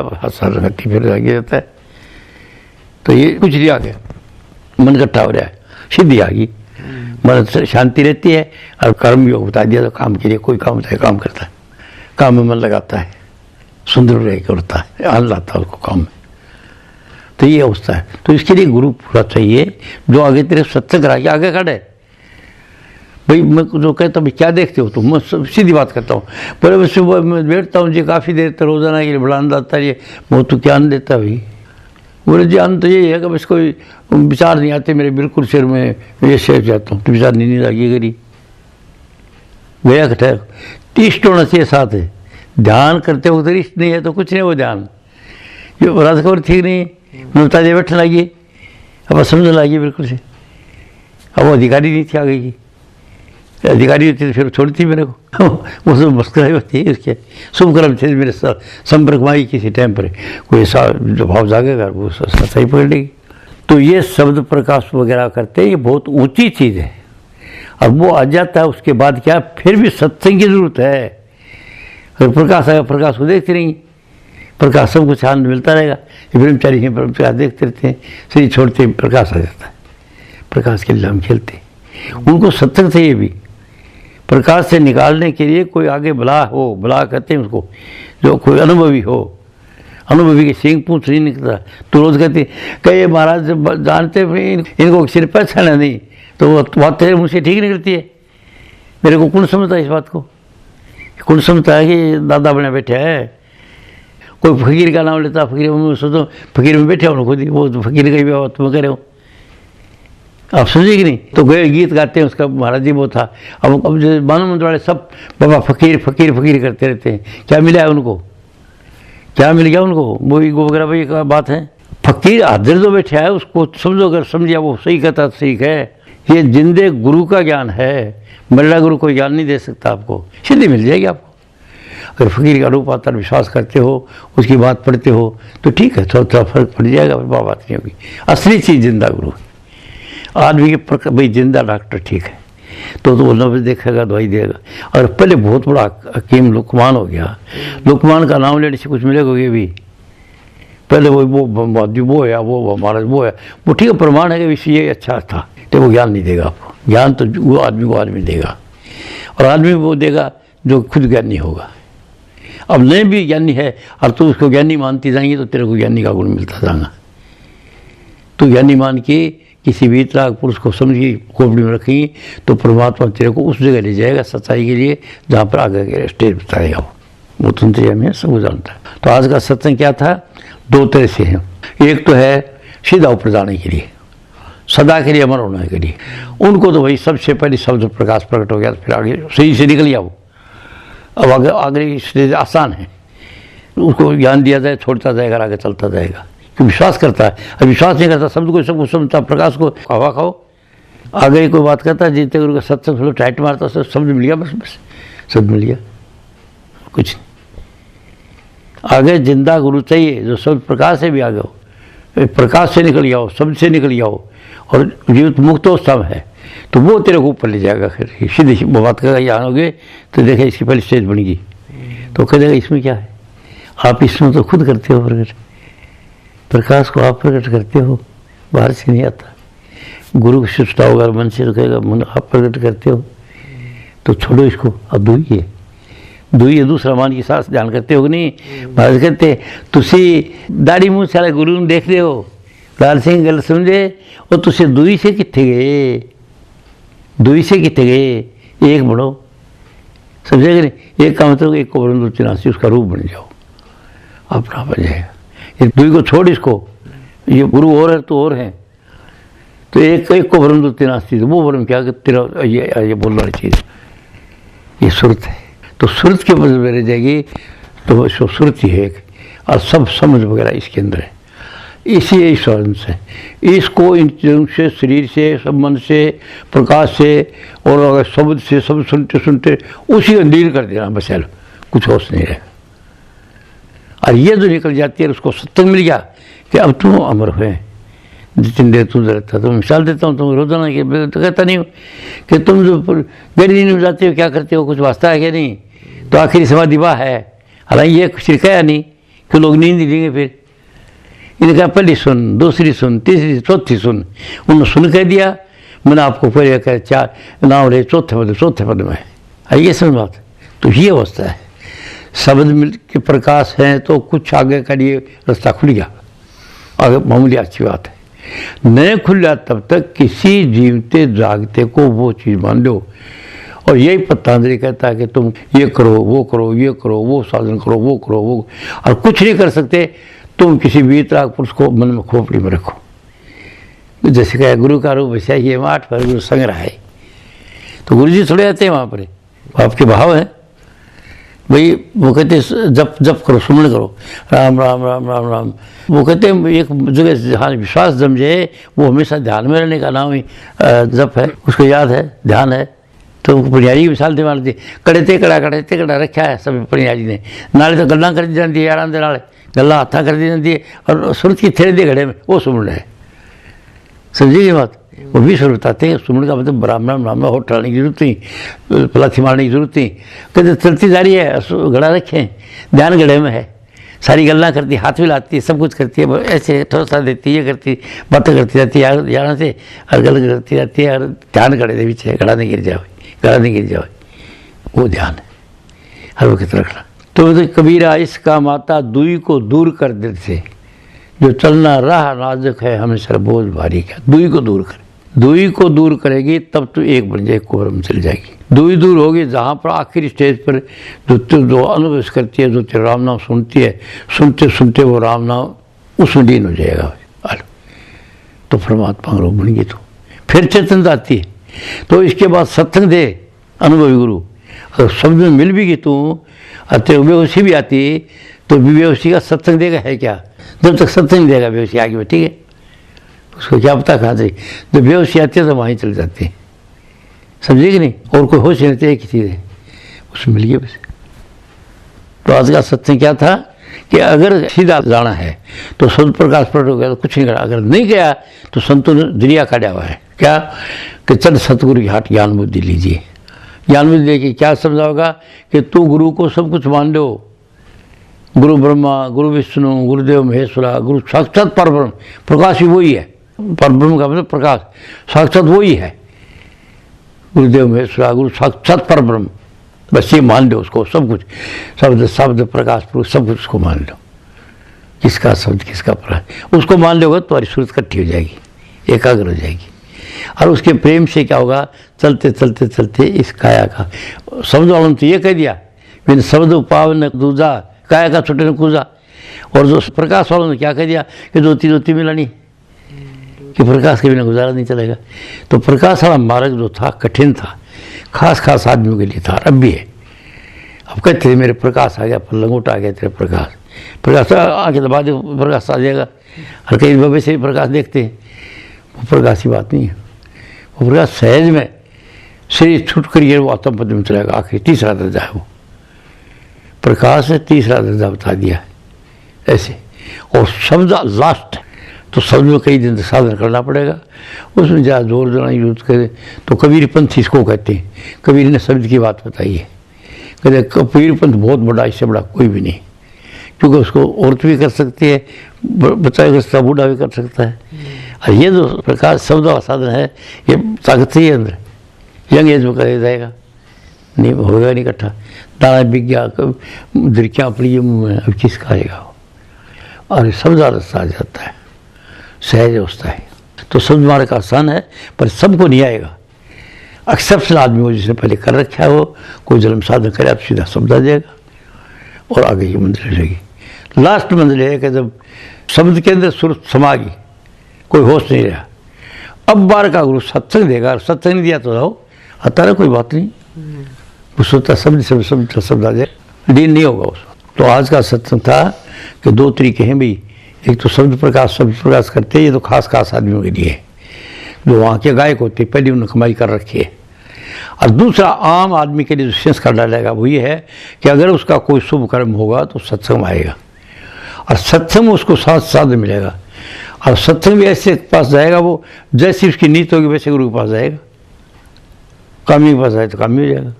हट्टी फिर लगे रहता है। तो ये कुछ नहीं आ गया, मन इकट्ठा हो रहा है, सिद्धि आ गई, मन शांति रहती है। और कर्म योग बता दिया तो काम के लिए कोई काम होता है, काम करता है, काम में मन लगाता है, सुंदर रह करता है, आनंद आता है उसको काम में। तो ये अवस्था है। तो इसके लिए गुरु पूरा चाहिए जो आगे तेरे सत्संग करा के आगे खड़े। भाई मैं जो कहता हूँ क्या देखते हो, तो मैं सीधी बात करता हूँ। पहले मैं सुबह मैं बैठता हूँ जी काफ़ी देर तक रोजाना के लिए बड़ा आनंद आता है, ये वो तो क्या आनंद देता है भाई। बोले जी आनंद तो यही है कि बस कोई विचार नहीं आते मेरे बिल्कुल सिर में, ये शेर जाता हूँ तो विचार नहीं लगी करी गया ठहर। इष्ट होना चाहिए साथ है, ध्यान करते वक्त इष्ट नहीं है तो कुछ नहीं वो ध्यान। ये रात खबर ठीक नहीं, ममता जी बैठने लगी, अब समझने लगी बिल्कुल से। अब वो अधिकारी नहीं थी आ गई, अधिकारी होती तो फिर छोड़ती मेरे को, वो सब मुस्कुराई होती है उसके शुभ कर्म थे मेरे संपर्क में आई किसी टाइम पर, कोई ऐसा जो भाव जागेगा वो सही पकड़ लेगी। तो ये शब्द प्रकाश वगैरह करते हैं, ये बहुत ऊंची चीज़ है। अब वो आ जाता है उसके बाद क्या, फिर भी सत्संग की जरूरत है। अगर प्रकाश आएगा प्रकाश को देखते रहेंगे, प्रकाश सबको आनंद मिलता रहेगा। ये ब्रह्मचारी हैं प्रकाश देखते रहते हैं, शरीर छोड़ते प्रकाश आ जाता है, प्रकाश के लिए हम खेलते हैं। उनको सत्संग चाहिए भी, प्रकाश से निकालने के लिए कोई आगे बला हो, बला कहते हैं उसको, जो कोई अनुभवी हो, अनुभवी के सिंह पूछ नहीं निकलता। तो रोज कहते कई महाराज जानते इनको सिर पर छाना नहीं, तो वो बात तेरे मुँह से ठीक निकलती है। मेरे को कौन समझता है इस बात को, कौन समझता है कि दादा बने बैठे है। कोई फकीर का नाम लेता, फकीर में सोचो फकीर में बैठे हो खुद ही, वो तो फकीर का ही बात तुम कह रहे हो, आप समझे कि नहीं। तो गए गीत गाते हैं उसका महाराज जी वो था। अब जो मानव मंत्र वाले सब बाबा फकीर फकीर फकीर करते रहते हैं, क्या मिला है उनको, क्या मिल गया उनको, वो ईगो वगैरह वही का बात है। फकीर हाजिर जो बैठा है उसको समझो, अगर समझिया वो सही कहता ठीक है। ये जिंदे गुरु का ज्ञान है, मल्ला गुरु कोई ज्ञान नहीं दे सकता आपको, सिद्धि मिल जाएगी आपको। अगर फकीर का रूप आता विश्वास करते हो, उसकी बात पढ़ते हो तो ठीक है, थोड़ा फर्क पड़ जाएगा, बात नहीं होगी। असली चीज़ जिंदा गुरु है। आदमी के भाई जिंदा डॉक्टर ठीक है तो वो नब्ज देखेगा, दवाई देगा। और पहले बहुत बड़ा हकीम लुकमान हो गया, लुकमान का नाम लेने से कुछ मिलेगा ये भी। पहले वो है वो हमारा वो है वो ठीक है, प्रमाण है कि विषय ये अच्छा था, तो वो ज्ञान नहीं देगा आपको। ज्ञान तो वो आदमी को आदमी देगा, और आदमी वो देगा जो खुद ज्ञानी होगा। अब नहीं भी ज्ञानी है और तू उसको ज्ञानी मानती जाएंगी तो तेरे को ज्ञानी का गुण मिलता जाएगा। तो ज्ञानी मान के किसी भी तरह पुरुष को समझी खोपड़ी में रखेंगी तो परमात्मा तेरे को उस जगह ले जाएगा सच्चाई के लिए जहाँ पर आगे के स्टेज बताएगा वो तंत्र में सब जानता है। तो आज का सत्संग क्या था, 2 तरह से है। एक तो है सीधा ऊपर जाने के लिए, सदा के लिए अमर होने के लिए। उनको तो भाई सबसे पहले शब्द प्रकाश प्रकट हो गया तो फिर आगे सही से निकल गया वो। अब आगे स्टेज आसान है, उसको ज्ञान दिया जाए, छोड़ता जाएगा, आगे चलता जाएगा। विश्वास करता है, अब विश्वास नहीं करता, शब्द को सब कुछ समझता, प्रकाश को हवा खाओ। आगे कोई बात करता है जीते गुरु का सत्संग सुनो, टाइट मारता, शब्द मिल गया, बस शब्द मिल गया, कुछ नहीं। आगे जिंदा गुरु चाहिए जो शब्द प्रकाश से भी आगे हो, प्रकाश से निकल जाओ, शब्द से निकल जाओ, और जीवित मुक्तोत्सव है तो वो तेरे को ऊपर ले जाएगा। फिर सीधे बात करेगा यहाँ हो गए तो देखा इसकी पहले स्टेज बन गई, तो कह देगा इसमें क्या है, आप इसमें तो खुद करते हो प्रकट, प्रकाश को आप प्रकट करते हो, बाहर से नहीं आता। गुरु की शिष्टा होगा, मन से कहेगा, मन आप प्रकट करते हो तो छोड़ो इसको, अब दुई है, दुई है, दूसरा मान की सांस ध्यान करते हो कि नहीं? महाराज कहते तुसी दाढ़ी मूछ वाले गुरु देख रहे हो, लाल सिंह गल समझे, और तुसे दुई से कितने गए, दुई से कितने गए, एक बढ़ो, समझे कि नहीं? एक का मतलब एक को बरम चिनासी, उसका रूप बन जाओ, अपना बन जाएगा। ये दुई को छोड़ इसको, ये गुरु और है तो और है, तो एक को भरम तिनास्ती, तो वो भरम क्या कि तेरा ये बोल रही चीज़, ये सुरत है। तो सुरत के बदल में रह जाएगी, तो इसको सुरत ही है एक, और सब समझ वगैरह इसके अंदर है। इसी स्वर्ण से इसको इन चीज़ों से, शरीर से, सब मन से, प्रकाश से और अगर शब्द से सब सुनते सुनते उसी को लीन कर देना, बस यार कुछ होश नहीं रहे। और ये जो निकल जाती है, उसको सत्संग मिल गया कि अब तुम अमर हुए, जितनी देर तू रहता। तो मिसाल देता हूँ, तुम रोजाना के तो कहता नहीं हो कि तुम जो गहरी नींद में जाते हो क्या करते हो, कुछ वास्ता है क्या नहीं? तो आखिरी समाधि वाह है, हालांकि ये शिरकाया नहीं कि लोग नींद ही लेंगे। फिर इन्हें कहा पहली सुन, दूसरी सुन, तीसरी, चौथी सुन, उन्होंने सुन कह दिया, मैंने आपको पहले कह चार नाम रहे चौथे पद में है, ये समझ बात। तो ये अवस्था है, शब्द मिल के प्रकाश है तो कुछ आगे का लिए रास्ता खुल गया, आगे मामूली अच्छी बात है। नहीं खुला तब तक किसी जीवते जागते को वो चीज़ मान लो। और यही पतंजलि कहता है कि तुम ये करो, वो करो, ये करो, वो साधन करो, वो करो, वो, और कुछ नहीं कर सकते। तुम किसी वीतराग पुरुष को मन में खोपड़ी में रखो, जैसे कहे गुरु का रूप वैसा ही है, माठ पर गुरु संग रहा है। तो गुरु जी थोड़े आते हैं वहाँ पर, आपके भाव हैं भाई। वो कहते जप जप करो, सुमन करो, राम राम राम राम राम। वो कहते हैं एक जगह जहाँ विश्वास जम जाए, वो हमेशा ध्यान में रहने का नाम ही जप है, उसको याद है, ध्यान है। तो पुनियारी की मिसाल मान दी, कड़े ते कड़ा रखा है सब पुनियारी ने, नाले तो गल्लां कर दी जाती है यारां दे नाल, गल्लां हत्थां कर दी जाती है, और सुरत की थेड़े दे घड़े में वो सुमन है। समझी ये बात? वो भी सुर बताते हैं, सुमन का मतलब ब्राह्मण ब्राह्मण हो टालने की जरूरत नहीं, पलाथी मारने की जरूरत नहीं, कहते चलती जा रही है, घड़ा रखें, ध्यान घड़े में है, सारी गल्लां करती, हाथ भी लाती है, सब कुछ करती है, ऐसे ठोसा देती है, करती बातें करती रहती है यहाँ से, और गल करती रहती है, और ध्यान घड़े दे पीछे, घड़ा नहीं गिर जाए, घड़ा नहीं गिर जाए, वो ध्यान है हर वक्त रखना। तो कबीरा इसका माता दुई को दूर कर देते, जो चलना राह नाजुक है हमेशा बोझ भारी क्या, दुई को दूर करे, दुई को दूर करेगी तब तो एक बन जाए, कोरम चल जाएगी। दुई दूर होगी जहाँ पर आखिरी स्टेज पर जो अनुभव करती है, जो तेरा राम नाम सुनती है, सुनते सुनते वो राम नाम उसमें लीन हो जाएगा, तो परमात्मा का रूप बन गई। तो फिर चेतनता आती है, तो इसके बाद सत्संग दे अनुभवी गुरु, अगर शब्द में मिल भी गई तू, तेरे बेहोशी भी आती, तो बेहोशी का सत्संग देगा है क्या? जब तक सत्संग देगा बेहोशी आगे में, ठीक है, उसको क्या पता कहाँ से, जब बेहोशी आती है तो वहीं चल जाती है, समझे कि नहीं? और कोई होश नहीं रहती, एक ही चीज़ है, उसमें मिल गया बस। तो आज का सत्संग क्या था कि अगर सीधा जाना है तो सद प्रकाश प्रकट हो गया तो कुछ नहीं करा, अगर नहीं गया तो संतों ने दरिया काटा हुआ है क्या कि चल सतगुरु की हाट ज्ञान बुद्धि लीजिए। ज्ञान बुद्धि लेके क्या समझाओगा कि तू गुरु को सब कुछ मान लो, गुरु ब्रह्मा, गुरु विष्णु, गुरुदेव महेश्वरा, गुरु साक्षात परब्रह्म, प्रकाश ही वही है, परब्रह्म का मतलब प्रकाश, साक्षात वही है, गुरुदेव महेश्वरा, गुरु साक्षात परब्रह्म, बस ये मान लो उसको, सब कुछ, शब्द शब्द प्रकाश पुरुष सब कुछ उसको मान लो, किसका शब्द किसका प्रकाश, उसको मान लोगे तो तुम्हारी सूरत इकट्ठी हो जाएगी, एकाग्र हो जाएगी। और उसके प्रेम से क्या होगा, चलते चलते चलते इस काया का समझ वालों ने तो ये कह दिया, मैंने शब्द पावन दूजा काया का छुटे न कूजा, और जो प्रकाश वालों ने क्या कह दिया कि ज्योति ज्योति मिलानी, कि प्रकाश के बिना गुजारा नहीं चलेगा। तो प्रकाश वाला मार्ग जो था कठिन था, खास खास आदमियों के लिए था, अब भी है। अब कहते थे मेरे प्रकाश आ गया, लंगोट आ गया तेरे प्रकाश, प्रकाश आके दबा दे प्रकाश आ जाएगा, हर कई बबे से प्रकाश देखते हैं, वो प्रकाश की बात नहीं है, वो प्रकाश सहज में शरीर छूट करिए वो आत्म पद में चलेगा, आखिर तीसरा दर्जा है वो प्रकाश है, तीसरा दर्जा बता दिया है ऐसे। और शब्द लास्ट, तो शब्द में कई दिन तक साधन करना पड़ेगा, उसमें ज़्यादा जोर देना यूज करें तो कबीर पंथ इसको कहते हैं। कबीर ने शब्द की बात बताई है, कहते कबीर पंथ बहुत बड़ा, इससे बड़ा कोई भी नहीं, क्योंकि उसको औरत भी कर सकती है, बच्चा भी कर सकता है, बूढ़ा भी कर सकता है। और ये जो प्रकाश शब्द का साधन है, ये ताकत ही है अंदर, यंग एज में कर जाएगा, नहीं होगा नहीं इकट्ठा। दाना बिक गया, दृक्याँ पड़ी मुँह में, अब किस खाएगा? और ये शब्द आदत आ जाता है, सहज होता है। तो शब्द मार्ग आसान है, पर सबको नहीं आएगा। एक्सेप्शनल आदमी हो, जिसने पहले कर रखा है, वो कोई जन्म साधन करे तो सीधा शब्द आ जाएगा और आगे की मंजिल रहेगी। लास्ट मंजिल है कि जब शब्द के अंदर सुर समा गई, कोई होश नहीं रहा, अब बार का गुरु सत्संग देगा, और सत्संग नहीं दिया तो रहो, आता रहा, कोई बात नहीं, वो सोचता शब्द आ जाए, डील नहीं होगा उसको। तो आज का सत्संग था कि दो तरीके हैं भाई, एक तो शब्द प्रकाश करते हैं, ये तो खास आदमियों के लिए, जो वहाँ के गायक होते, पहले उन्होंने कमाई कर रखी है। और दूसरा आम आदमी के लिए जो संस्कार डालेगा वो ये है कि अगर उसका कोई शुभ कर्म होगा तो सत्संग आएगा, और सत्संग में उसको साथ मिलेगा, और सत्संग भी ऐसे पास जाएगा, वो जैसी उसकी नीति होगी वैसे गुरु के पास जाएगा। कामी के पास आए तो कामी हो जाएगा,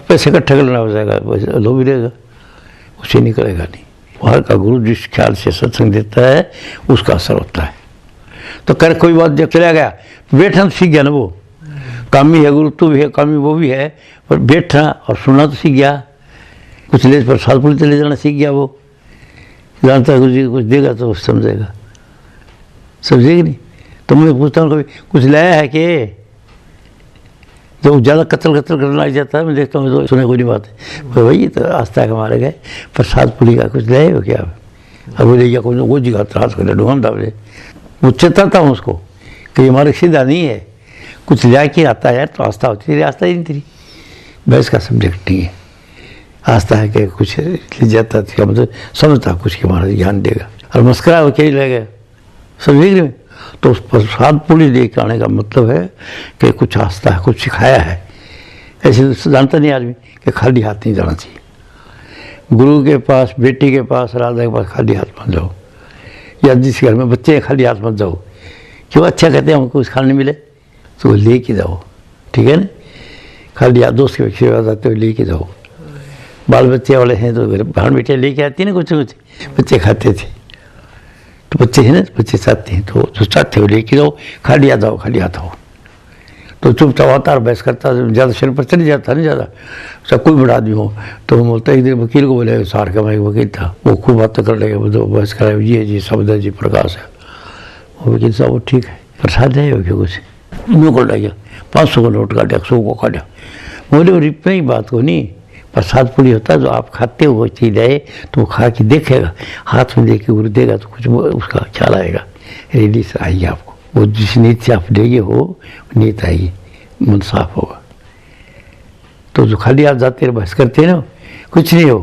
पैसे इकट्ठा करना हो जाएगा, वैसे लो भी रहेगा, उसे निकलेगा नहीं। वहाँ का गुरु जिस ख्याल से सत्संग देता है उसका असर होता है। तो कर कोई बात जब चला गया, बैठना तो सीख गया ना, वो कामी है, गुरु तो भी है, कामी वो भी है, पर बैठना और सुनना तो सीख गया, कुछ ले पर साल पुल चले जाना सीख गया, वो जानता है गुरु जी कुछ देगा तो समझेगा, समझेगा नहीं। तो मैं पूछता हूँ कभी कुछ लाया है कि जब ज़्यादा कत्ल करना आ जाता है, मैं देखता हूँ तो सुने कोई नहीं बात है, भाई तो आस्था के मारे गए, प्रसाद पुली का कुछ लाए हो क्या? अब वो ले गया कोई वो जगह त्रास कर ढूंढ डाले, वो चेताता हूँ उसको कि हमारे सीधा नहीं है, कुछ ले के आता है तो आस्था होती, तेरी आस्था ही नहीं, तेरी बहस का सब्जेक्ट नहीं है। आस्था है कि कुछ ले जाता था, मतलब समझता कुछ कि हमारा ज्ञान देगा, और मस्करा हो क्या ही ले गया, समझे नहीं। तो उस प्रसाद पुली लेके आने का मतलब है कि कुछ आस्था है, कुछ सिखाया है। ऐसे तो जानता नहीं आदमी कि खाली हाथ नहीं जाना चाहिए। गुरु के पास, बेटी के पास, राधा के पास खाली हाथ मत जाओ, या जिस घर में बच्चे खाली हाथ मत जाओ। क्यों? अच्छा कहते हैं हमको कुछ खाने मिले तो ले के जाओ, ठीक है ना। खाली हाथ दोस्त के आशीर्वाद आते हुए ले के जाओ। बाल बच्चे वाले हैं तो बहन बेटियाँ लेके आती है ना, कुछ बच्चे खाते थे, तो बच्चे हैं ना, बच्चे चाहते हैं तो जो चाहते हो लेके जाओ, खाली हाथ आओ, खाली हाथ आओ। तो चुपचाप आता और बहस करता, ज़्यादा शरीर पर चली जाता नहीं ज़्यादा। सब कोई बड़ा आदमी हो तो वो बोलता है, एक दिन वकील को बोले, सार का मैं वकील था, वो खूब बातें कर लेगा, वो बहस कराए, ये जी शब्द है जी प्रकाश है। वो वकील साहब वो ठीक है, प्रसाद है क्या कुछ यूँ कर गया, 500 का नोट काटा, 100 को काटा। बोले रिपने ही बात को नहीं, प्रसाद पुली होता है जो आप खाते हो, वो चीज़ है तो वो खा के देखेगा, हाथ में देके गुरु देगा तो कुछ उसका ख्याल आएगा, रिलीज आएगी आपको। वो जिस नीति से आप देंगे हो नीत आएगी, मन साफ होगा। तो जो खाली आप जाते रहे बहस करते ना, कुछ नहीं हो,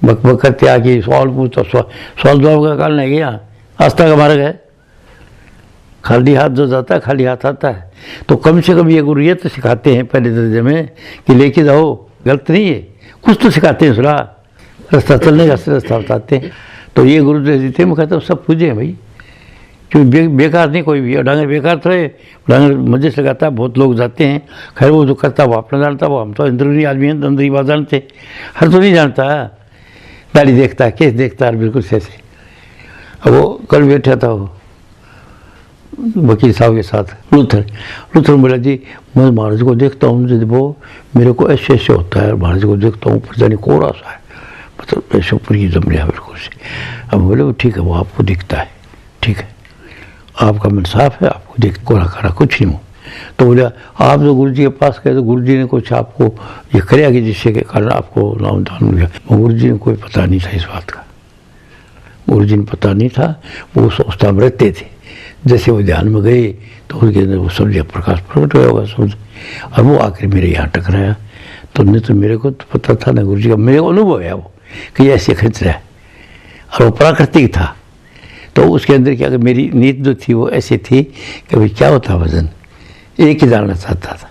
बक बक करते आके सवाल पूछो, सवाल जवाब का काल नहीं गया, आस्था का मार्ग है। खाली हाथ जो जाता है खाली हाथ आता है। तो कम से कम ये गुरु ये तो सिखाते हैं पहले दर्जे में कि लेके जाओ, गलत नहीं है, कुछ तो सिखाते हैं, सुना रास्ता चलने का रास्ता बताते हैं। तो ये गुरु देते मैं कहता हूँ सब पूजे हैं भाई, क्योंकि बेकार नहीं कोई भी। डांगर बेकार तो है, डांगर मजे से लगाता है, बहुत लोग जाते हैं, खैर वो जो करता है वो अपना जानता, वो हम तो अंदरूनी आदमी हैं, अंदर ही बात जानते, हर तो नहीं जानता। दाढ़ी देखता है, केस देखता है, बिल्कुल से ऐसे। अब वो कल बैठा था वो वकील साहब के साथ, लूथर बोला जी मैं महाराज को देखता हूँ, जब वो मेरे को ऐसे ऐसे होता है, महाराज को देखता हूँ पर जाने कोड़ा सा है, मतलब ऐसे ऊपर की जम रहा बिल्कुल से। अब बोले वो ठीक है, वो आपको दिखता है, ठीक है, आपका मन साफ है, आपको देख कोड़ा खड़ा कुछ नहीं हो। तो बोला आप जो गुरु जी के पास गए तो गुरु जी ने कुछ आपको ये करेगा कि जिससे के कारण आपको नाम दान मिल गया। गुरु जी ने कोई पता नहीं था इस बात का, गुरु जी ने पता नहीं था, वो उस अवस्था में रहते थे। जैसे वो ध्यान में गए तो उसके अंदर वो समझ प्रकाश प्रकट हुआ होगा समझ। अब वो आकर मेरे यहाँ टकराया, तो नहीं तो मेरे को तो पता था ना, गुरु जी का मेरे को अनुभव है वो कि ऐसे खिंच रहा है, और वो प्राकृतिक था। तो उसके अंदर क्या, मेरी नीयत जो थी वो ऐसी थी कि भाई क्या होता वजन, एक ही जानना चाहता था।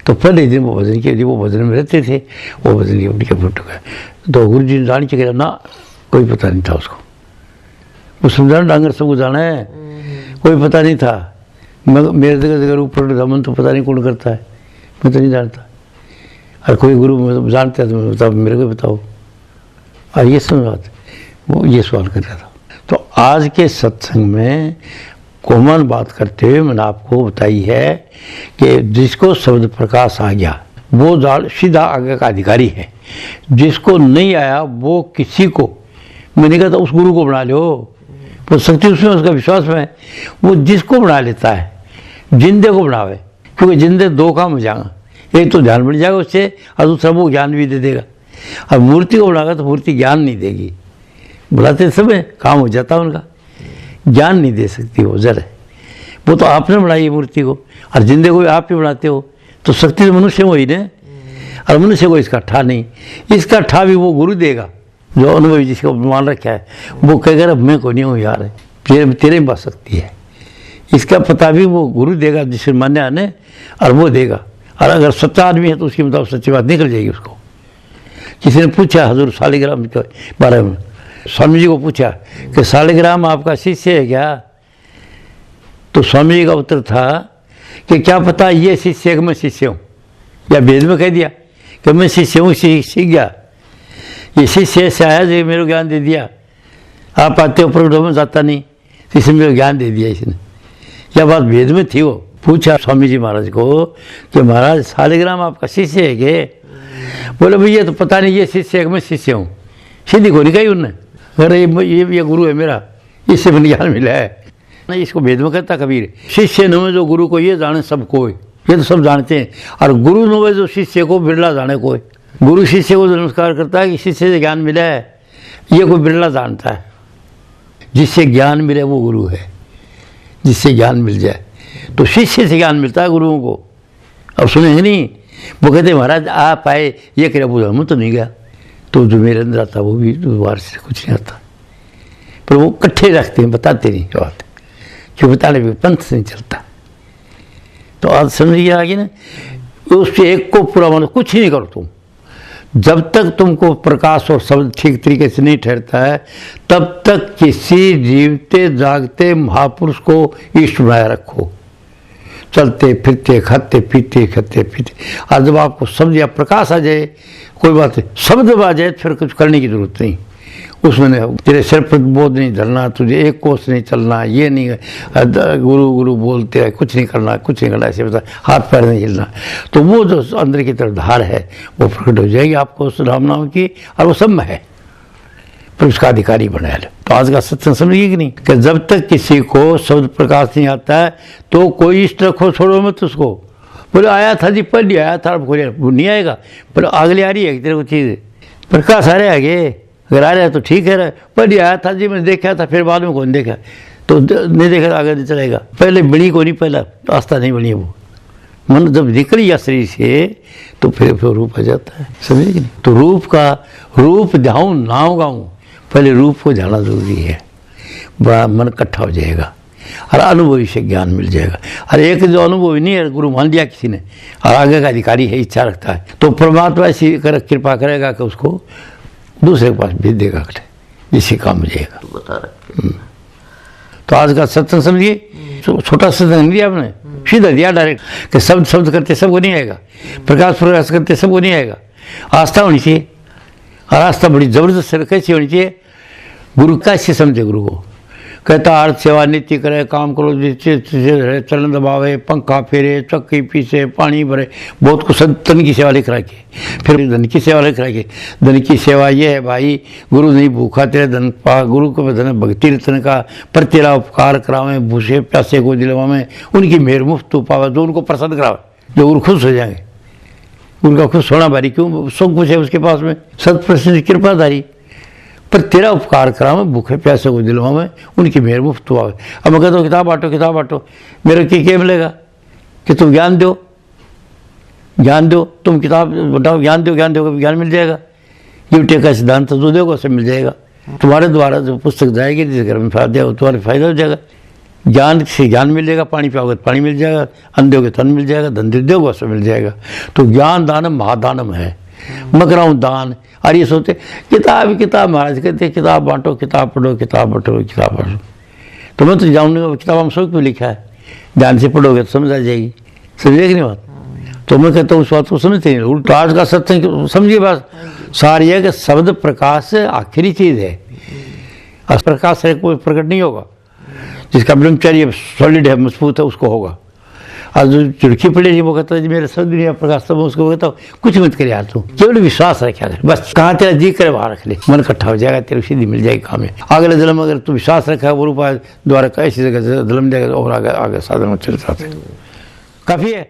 तो पहले दिन वो वजन के लिए वो वजन में रहते थे, वो वजन की अपनी फोटो का। तो गुरु जी ने जान के ना, कोई पता नहीं था उसको, वो समझाना डांगर सबको जाना है, कोई पता नहीं था। मेरे जगह ऊपर दमन तो पता नहीं कौन करता है, मैं तो नहीं जानता। और कोई गुरु जानता है तो मैं बताओ, मेरे को बताओ। और ये समझ बात वो ये सवाल कर रहा था। तो आज के सत्संग में कॉमन बात करते हुए मैंने आपको बताई है कि जिसको शब्द प्रकाश आ गया वो सीधा आगे का अधिकारी है, जिसको नहीं आया वो किसी को, मैंने कहा था उस गुरु को बना लो, वो शक्ति उसमें, उसका विश्वास में, वो जिसको बना लेता है, जिंदे को बनावे, क्योंकि जिंदे दो काम हो जाएगा, एक तो ध्यान बढ़ जाएगा उससे और दूसरा वो ज्ञान भी दे देगा। अब मूर्ति को बनाएगा तो मूर्ति ज्ञान नहीं देगी, बुलाते समय काम हो जाता है उनका, ज्ञान नहीं दे सकती वो जरा, वो तो आपने बनाई है मूर्ति को, और जिंदे को भी आप ही बनाते हो, तो शक्ति तो मनुष्य में ही ना, और मनुष्य को इसका ठा नहीं, इसका ठा भी वो गुरु देगा जो अनुभवी जिसको मान रखा है, वो कहेगा मैं को नहीं हूँ यार, तेरे में बात सकती है, इसका पता भी वो गुरु देगा जिसे मान्य आने, और वो देगा। और अगर सच्चा आदमी है तो उसकी मतलब सच्ची बात निकल जाएगी उसको। किसी ने पूछा हजूर सालिग्राम के बारे में, स्वामी जी को पूछा कि सालिग्राम आपका शिष्य है क्या? तो स्वामी जी का उत्तर था कि क्या पता ये शिष्य है कि मैं शिष्य हूँ, या वेद में कह दिया कि मैं शिष्य हूँ, सीख गया, ये शिष्य से आया जो मेरे को ज्ञान दे दिया, आप आते हो प्रकट में जाता नहीं, इसने मेरे को ज्ञान दे दिया इसने, यह बात वेद में थी। वो पूछा स्वामी जी महाराज को कि महाराज सालिग्राम आपका शिष्य है क्या? बोले भैया तो पता नहीं ये शिष्य है कि मैं शिष्य हूँ, सीधी को नहीं कही उनने, अरे ये गुरु है मेरा, इससे मैंने ज्ञान मिला है। इसको वेद में कहता कबीर, शिष्य न जो गुरु को ये जाने सब कोई, ये तो सब जानते हैं, और गुरु न जो शिष्य को बिरला जाने कोई। गुरु शिष्य को नमस्कार करता है कि शिष्य से ज्ञान मिला है, ये कोई बिरला जानता है, जिससे ज्ञान मिले वो गुरु है, जिससे ज्ञान मिल जाए तो शिष्य से ज्ञान मिलता है गुरुओं को। अब सुने नहीं, वो कहते महाराज आप आए ये कह बोला मैं तो नहीं गया, तो जो मेरे अंदर आता वो भी दोबारा से कुछ नहीं आता, पर वो इकट्ठे रखते हैं, बताते नहीं बात, क्यों बताने पर पंथ नहीं चलता। तो आज समझिए आगे ना, उससे एक को पूरा मानो, कुछ ही नहीं करो तुम, जब तक तुमको प्रकाश और शब्द ठीक तरीके से नहीं ठहरता है तब तक किसी जीवते जागते महापुरुष को इष्ट बनाए रखो, चलते फिरते खाते पीते खाते पीते। और जब आपको शब्द या प्रकाश आ जाए, कोई बात नहीं, शब्द आ जाए फिर कुछ करने की जरूरत नहीं, उसमें तेरे सिर पर बोझ नहीं धरना, तुझे एक कोस नहीं चलना, ये नहीं गुरु गुरु बोलते हैं, कुछ नहीं करना, कुछ नहीं करना, ऐसे बता हाथ पैर नहीं हिलना, तो वो जो अंदर की तरफ धार है वो प्रकट हो जाएगी आपको उस राम नाम की, और वो सब में है, फिर उसका अधिकारी बना लो। तो आज का सत्संग समझिए कि नहीं, कि जब तक किसी को शब्द प्रकाश नहीं आता है तो कोई इष्ट रखो, छोड़ो मत उसको। बोले आया था जी, पहले आया था, वो नहीं आएगा, पर अगले आ रही है तेरे को चीज़, प्रकाश आ रहा है आगे, अगर आ रहा है तो ठीक है, पहले आया था जी मैंने देखा था, फिर बाद में कौन देखा, तो नहीं देखा आगे नहीं चलेगा, पहले बनी को नहीं, पहला रास्ता नहीं बनी, वो मन जब निकल गया शरीर से तो फिर रूप आ जाता है, समझे कि नहीं। तो रूप का रूप जाऊँ नाव गाऊँ, पहले रूप को जाना जरूरी है, बड़ा मन इकट्ठा हो जाएगा और अनुभवी से ज्ञान मिल जाएगा। और एक जो अनुभवी नहीं है, गुरु मान लिया किसी ने और आगे का अधिकारी है, इच्छा रखता है, तो परमात्मा ऐसी कृपा करेगा कि उसको दूसरे के पास भेज देगा, जिससे काम मिल जाएगा। बता रहे तो आज का सत्संग समझिए, छोटा सत्संग नहीं दिया आपने, सीधा दिया डायरेक्ट कि शब्द शब्द करते सबको नहीं आएगा, प्रकाश प्रकाश करते सबको नहीं आएगा, आस्था होनी चाहिए, और आस्था बड़ी जबरदस्त कैसी होनी चाहिए, गुरु कैसे समझे गुरु को, कहता अर्थ सेवा नित्य करे, काम करो रहे, चलन दबावे, पंखा फेरे, चक्की पीसे, पानी भरे, बहुत कुछ धन की सेवा लिख रखी, फिर धन की सेवा लिख रखी, धन की सेवा ये है भाई, गुरु नहीं भूखा तेरे धन पा, गुरु को धन भक्ति रतन का, पर तेरा उपकार करावे, भूसे प्यासे को दिलवावे, उनकी मेहर मुफ्त पावे, जो उनको प्रसन्न करावे, जो गुरु खुश हो जाएंगे, उनका खुश होना भारी, क्यों सब कुछ है उसके पास में, सत प्रसन्न कृपाधारी, पर तेरा उपकार करा मैं, भूखे प्यासे को दिलवा में, उनकी मेहर मुफ्त आवे। अब मैं कहता हूँ किताब बांटो, मेरे क्या मिलेगा कि तुम ज्ञान दो, तुम किताब बताओ, ज्ञान दो, ज्ञान मिल जाएगा, यूटे का सिद्धांत जो दोगे उससे मिल जाएगा, तुम्हारे द्वारा जो पुस्तक जाएगी जिस घर में फायदा हो तुम्हारे फायदा हो जाएगा, ज्ञान से ज्ञान मिल जाएगा, पानी पियाओगे तो पानी मिल जाएगा, अन्न दोगे तो अन्न मिल जाएगा, धन दोगे उससे मिल जाएगा। तो ज्ञान दानम महादानम है, मैं कराऊँ दान। और ये सोचते किताब महाराज कहते किताब बांटो, किताब पढ़ो, तो मैं तो जाऊँगा किताब हम सब क्यों लिखा है, ध्यान से पढ़ोगे तो समझ आ जाएगी, समझेगी नहीं बात। तो मैं कहता हूँ उस बात को समझते नहीं, उल्टा आज का सत्संग समझिए, बात सारी है कि शब्द प्रकाश आखिरी चीज़ है, और प्रकाश से कोई प्रकट नहीं होगा। जिसका ब्रह्मचर्य सॉलिड है, मजबूत है, उसको होगा। और जो चुड़की पड़ेगी वो कहता है मेरे सब दुनिया प्रकाश, तब उसको कहता हूँ कुछ मत करे यार, तू केवल विश्वास रखा कर, बस कहाँ तेरा जी करे वहाँ रख ले, मन इकट्ठा हो जाएगा, तेरे सीधी मिल जाएगी काम है। अगले जन्म अगर तू विश्वास रखा वो रूपा द्वारा ऐसी जगह जन्म जाएगा और आगे आगे साधन में चल जाते, काफी है।